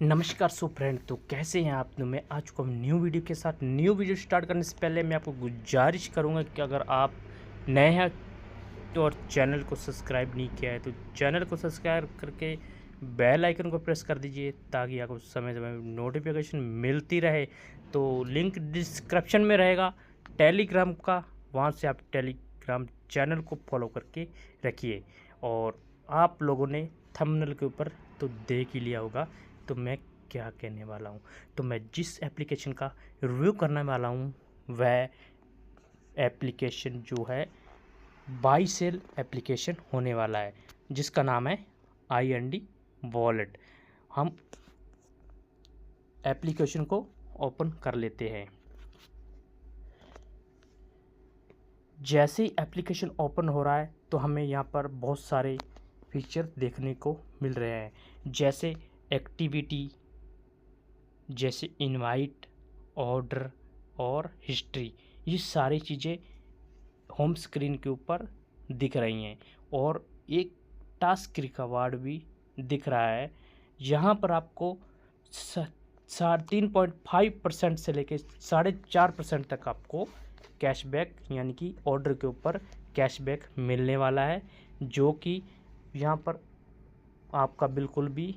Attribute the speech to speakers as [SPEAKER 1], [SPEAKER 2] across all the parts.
[SPEAKER 1] नमस्कार so friend, तो कैसे हैं आप। तो मैं आ चुका हूँ न्यू वीडियो के साथ। न्यू वीडियो स्टार्ट करने से पहले मैं आपको गुजारिश करूँगा कि अगर आप नए हैं तो और चैनल को सब्सक्राइब नहीं किया है तो चैनल को सब्सक्राइब करके बेल आइकन को प्रेस कर दीजिए ताकि आपको समय समय नोटिफिकेशन मिलती रहे। तो लिंक डिस्क्रिप्शन में रहेगा टेलीग्राम का, वहाँ से आप टेलीग्राम चैनल को फॉलो करके रखिए। और आप लोगों ने थंबनेल के ऊपर तो देख ही लिया होगा तो मैं क्या कहने वाला हूँ। तो मैं जिस एप्लीकेशन का रिव्यू करने वाला हूँ वह एप्लीकेशन जो है बाई सेल एप्लीकेशन होने वाला है, जिसका नाम है IND वॉलेट। हम एप्लीकेशन को ओपन कर लेते हैं। जैसे ही एप्लीकेशन ओपन हो रहा है तो हमें यहाँ पर बहुत सारे फीचर देखने को मिल रहे हैं, जैसे एक्टिविटी, जैसे इनवाइट, ऑर्डर और हिस्ट्री। ये सारी चीज़ें होम स्क्रीन के ऊपर दिख रही हैं और एक टास्क रिकॉर्ड भी दिख रहा है। यहाँ पर आपको 3.5% से लेकर 4.5% तक आपको कैशबैक यानी कि ऑर्डर के ऊपर कैशबैक मिलने वाला है, जो कि यहाँ पर आपका बिल्कुल भी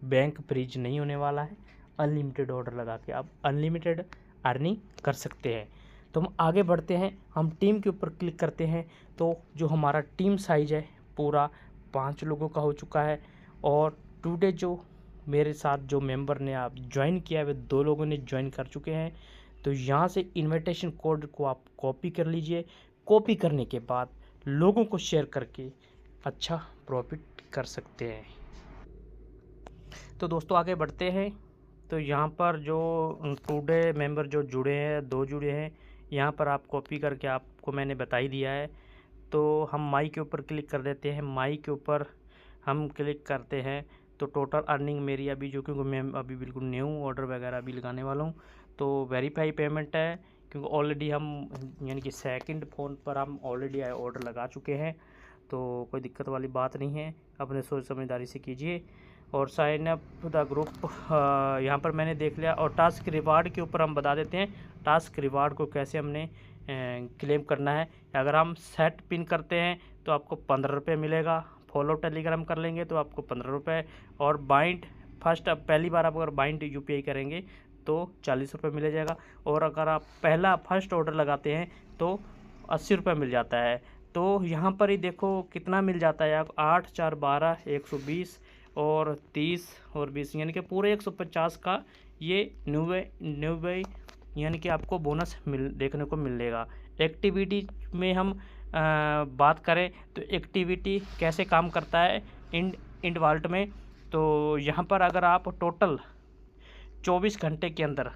[SPEAKER 1] बैंक फ्रीज नहीं होने वाला है। अनलिमिटेड ऑर्डर लगा के आप अनलिमिटेड अर्निंग कर सकते हैं। तो हम आगे बढ़ते हैं, हम टीम के ऊपर क्लिक करते हैं तो जो हमारा टीम साइज है पूरा 5 लोगों का हो चुका है। और टुडे जो मेरे साथ जो मेंबर ने आप ज्वाइन किया है वे 2 लोगों ने ज्वाइन कर चुके हैं। तो यहाँ से इनविटेशन कोड को आप कॉपी कर लीजिए। कॉपी करने के बाद लोगों को शेयर करके अच्छा प्रॉफिट कर सकते हैं। तो दोस्तों आगे बढ़ते हैं। तो यहाँ पर जो टुडे मेंबर जो जुड़े हैं 2 जुड़े हैं, यहाँ पर आप कॉपी करके आपको मैंने बता ही दिया है। तो हम माई के ऊपर क्लिक कर देते हैं। माई के ऊपर हम क्लिक करते हैं तो टोटल अर्निंग मेरी अभी जो, क्योंकि मैं अभी बिल्कुल न्यू ऑर्डर वगैरह अभी लगाने वाला हूँ, तो वेरीफाई पेमेंट है, क्योंकि ऑलरेडी हम यानी कि सेकंड फ़ोन पर हम ऑलरेडी ऑर्डर लगा चुके हैं। तो कोई दिक्कत वाली बात नहीं है, अपने सोच समझदारी से कीजिए। और साइन अप द ग्रुप यहाँ पर मैंने देख लिया। और टास्क रिवार्ड के ऊपर हम बता देते हैं टास्क रिवार्ड को कैसे हमने क्लेम करना है। अगर हम सेट पिन करते हैं तो आपको 15 रुपये मिलेगा। फॉलो टेलीग्राम कर लेंगे तो आपको 15 रुपये। और बाइंड फर्स्ट पहली बार आप अगर बाइंड UPI करेंगे तो 40 रुपये मिल जाएगा। और अगर आप पहला फर्स्ट ऑर्डर लगाते हैं तो 80 रुपये मिल जाता है। तो यहाँ पर ही देखो कितना मिल जाता है आप 8 4 12 120 और 30 और 20 यानी कि पूरे 150 का ये न्यू यानी कि आपको बोनस देखने को मिलेगा। एक्टिविटी में हम बात करें तो एक्टिविटी कैसे काम करता है इंड वॉलेट में। तो यहाँ पर अगर आप टोटल 24 घंटे के अंदर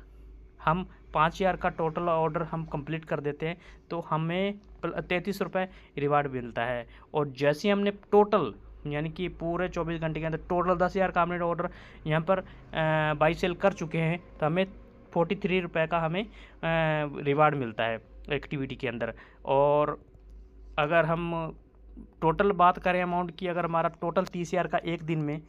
[SPEAKER 1] हम 5000 का टोटल ऑर्डर हम कंप्लीट कर देते हैं तो हमें 33 रुपये रिवार्ड मिलता है। और जैसे ही हमने टोटल यानी कि पूरे 24 घंटे के अंदर टोटल 10,000 का हमने ऑर्डर यहाँ पर बाई सेल कर चुके हैं तो हमें 43 रुपये का हमें रिवार्ड मिलता है एक्टिविटी के अंदर। और अगर हम टोटल बात करें अमाउंट की, अगर हमारा टोटल 30,000 का एक दिन में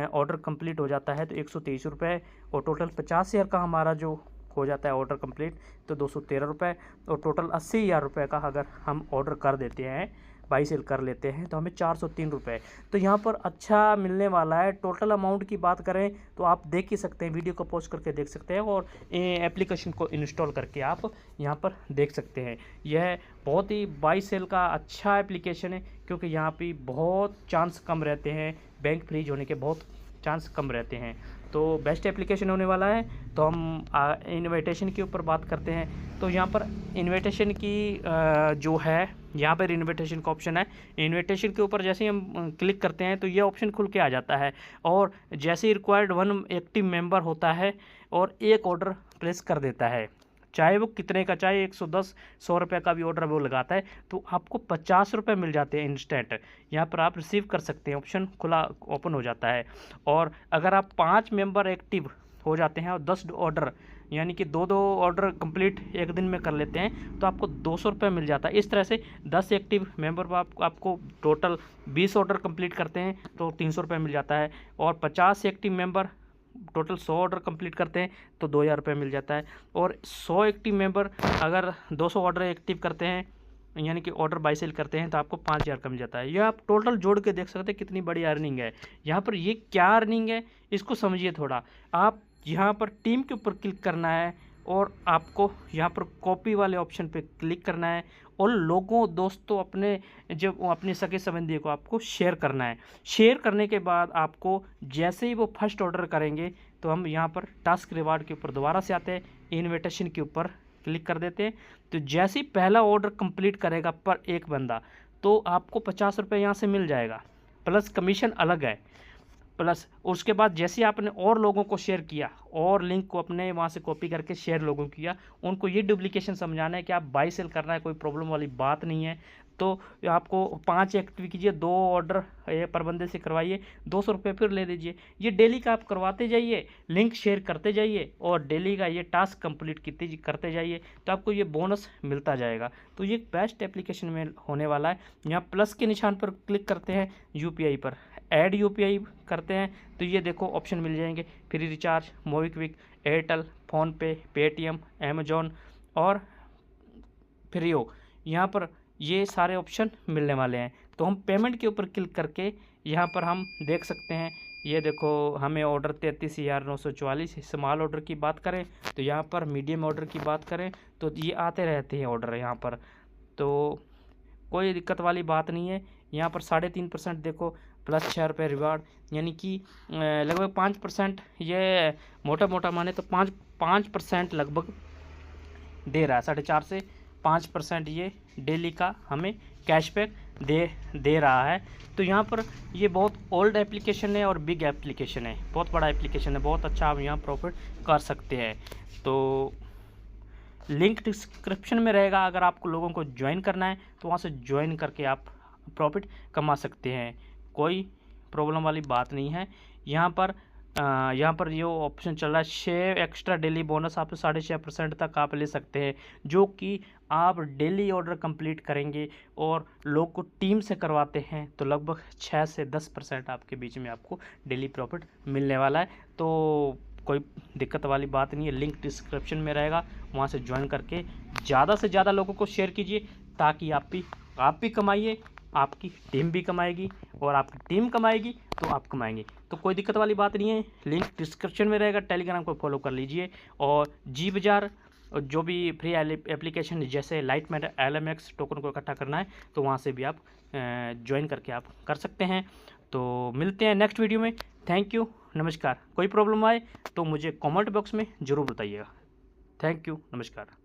[SPEAKER 1] ऑर्डर कंप्लीट हो जाता है तो 123 रुपये। और टोटल 50,000 का हमारा जो हो जाता है ऑर्डर कंप्लीट तो 213 रुपये। और टोटल 80,000 रुपये का अगर हम ऑर्डर कर देते हैं बाई सेल कर लेते हैं तो हमें 403 रुपये। तो यहाँ पर अच्छा मिलने वाला है। टोटल अमाउंट की बात करें तो आप देख ही सकते हैं, वीडियो को पॉज करके देख सकते हैं और एप्लीकेशन को इंस्टॉल करके आप यहाँ पर देख सकते हैं। यह बहुत ही बाई सेल का अच्छा एप्लीकेशन है, क्योंकि यहाँ पे बहुत चांस कम रहते हैं, बैंक फ्रीज होने के बहुत चांस कम रहते हैं। तो बेस्ट एप्लीकेशन होने वाला है। तो हम इनविटेशन के ऊपर बात करते हैं। तो यहाँ पर इनविटेशन की जो है यहाँ पर इनविटेशन का ऑप्शन है। इनविटेशन के ऊपर जैसे ही हम क्लिक करते हैं तो ये ऑप्शन खुल के आ जाता है। और जैसे ही रिक्वायर्ड 1 एक्टिव मेंबर होता है और एक ऑर्डर प्लेस कर देता है, चाहे वो कितने का, चाहे 110 100 रुपये का भी ऑर्डर वो लगाता है तो आपको 50 रुपये मिल जाते हैं इंस्टेंट। यहाँ पर आप रिसीव कर सकते हैं, ऑप्शन खुला ओपन हो जाता है। और अगर आप 5 मेंबर एक्टिव हो जाते हैं और 10 ऑर्डर यानी कि 2-2 ऑर्डर कंप्लीट एक दिन में कर लेते हैं तो आपको 200 रुपये मिल जाता है। इस तरह से 10 एक्टिव मेंबर पर आपको टोटल 20 ऑर्डर कंप्लीट करते हैं तो 300 रुपये मिल जाता है। और 50 active member total 100 order complete करते हैं तो 2000 रुपये मिल जाता है। और 100 एक्टिव मेंबर अगर 200 ऑर्डर एक्टिव करते हैं यानी कि ऑर्डर बाई सेल करते हैं तो आपको 5000 का मिल जाता है। ये आप टोटल जोड़ के देख सकते हैं कितनी बड़ी अर्निंग है। यहाँ पर ये क्या अर्निंग है इसको समझिए थोड़ा। आप यहाँ पर टीम के ऊपर क्लिक करना है और आपको यहाँ पर कॉपी वाले ऑप्शन पे क्लिक करना है और लोगों दोस्तों अपने जब अपने सगे संबंधी को आपको शेयर करना है। शेयर करने के बाद आपको जैसे ही वो फर्स्ट ऑर्डर करेंगे तो हम यहाँ पर टास्क रिवार्ड के ऊपर दोबारा से आते हैं, इन्विटेशन के ऊपर क्लिक कर देते हैं। तो जैसे ही पहला ऑर्डर कंप्लीट करेगा पर एक बंदा तो आपको 50 रुपये यहाँ से मिल जाएगा, प्लस कमीशन अलग है। प्लस उसके बाद जैसे आपने और लोगों को शेयर किया और लिंक को अपने वहाँ से कॉपी करके शेयर लोगों को किया, उनको ये डुप्लीकेशन समझाना है कि आप बाई सेल करना है, कोई प्रॉब्लम वाली बात नहीं है। तो आपको 5 एक्टिव कीजिए, 2 ऑर्डर पर बंदे से करवाइए, 200 रुपये फिर ले लीजिए। ये डेली का आप करवाते जाइए, लिंक शेयर करते जाइए और डेली का ये टास्क कंप्लीट करते जाइए तो आपको ये बोनस मिलता जाएगा। तो ये बेस्ट एप्लीकेशन में होने वाला है। यहाँ प्लस के निशान पर क्लिक करते हैं, यूपीआई पर ऐड यूपीआई करते हैं तो ये देखो ऑप्शन मिल जाएंगे, free recharge, MobiKwik, Airtel, PhonePe, Paytm, Amazon और फ्रीओ। यहाँ पर ये सारे ऑप्शन मिलने वाले हैं। तो हम पेमेंट के ऊपर क्लिक करके यहाँ पर हम देख सकते हैं, ये देखो हमें ऑर्डर 33,944। स्मॉल ऑर्डर की बात करें तो यहाँ पर, मीडियम ऑर्डर की बात करें तो ये आते रहते हैं ऑर्डर यहाँ पर, तो कोई दिक्कत वाली बात नहीं है। यहाँ पर 3.5% देखो प्लस 6 रुपये रिवार्ड, यानी कि लगभग 5%, ये मोटा माने तो 5% लगभग दे रहा है। 4.5 से 5% ये डेली का हमें कैशबैक दे रहा है। तो यहाँ पर ये बहुत ओल्ड एप्लीकेशन है और बिग एप्लीकेशन है, बहुत बड़ा एप्लीकेशन है, बहुत अच्छा आप यहाँ प्रॉफिट कर सकते हैं। तो लिंक डिस्क्रिप्शन में रहेगा, अगर आपको लोगों को ज्वाइन करना है तो वहाँ से ज्वाइन करके आप प्रॉफिट कमा सकते हैं, कोई प्रॉब्लम वाली बात नहीं है। यहाँ पर ये ऑप्शन चल रहा है, शेयर एक्स्ट्रा डेली बोनस आप 6.5% तक आप ले सकते हैं, जो कि आप डेली ऑर्डर कंप्लीट करेंगे और लोग को टीम से करवाते हैं तो लगभग 6 से 10% आपके बीच में आपको डेली प्रॉफिट मिलने वाला है। तो कोई दिक्कत वाली बात नहीं है, लिंक डिस्क्रिप्शन में रहेगा, वहाँ से ज्वाइन करके ज़्यादा से ज़्यादा लोगों को शेयर कीजिए ताकि आप भी कमाइए, आपकी टीम भी कमाएगी और आपकी टीम कमाएगी तो आप कमाएंगे। तो कोई दिक्कत वाली बात नहीं है, लिंक डिस्क्रिप्शन में रहेगा, टेलीग्राम को फॉलो कर लीजिए। और जी बाज़ार जो भी फ्री एप्लीकेशन जैसे लाइट मैटर, LMX टोकन को इकट्ठा करना है तो वहाँ से भी आप ज्वाइन करके आप कर सकते हैं। तो मिलते हैं नेक्स्ट वीडियो में। थैंक यू, नमस्कार। कोई प्रॉब्लम आए तो मुझे कमेंट बॉक्स में ज़रूर बताइएगा। थैंक यू, नमस्कार।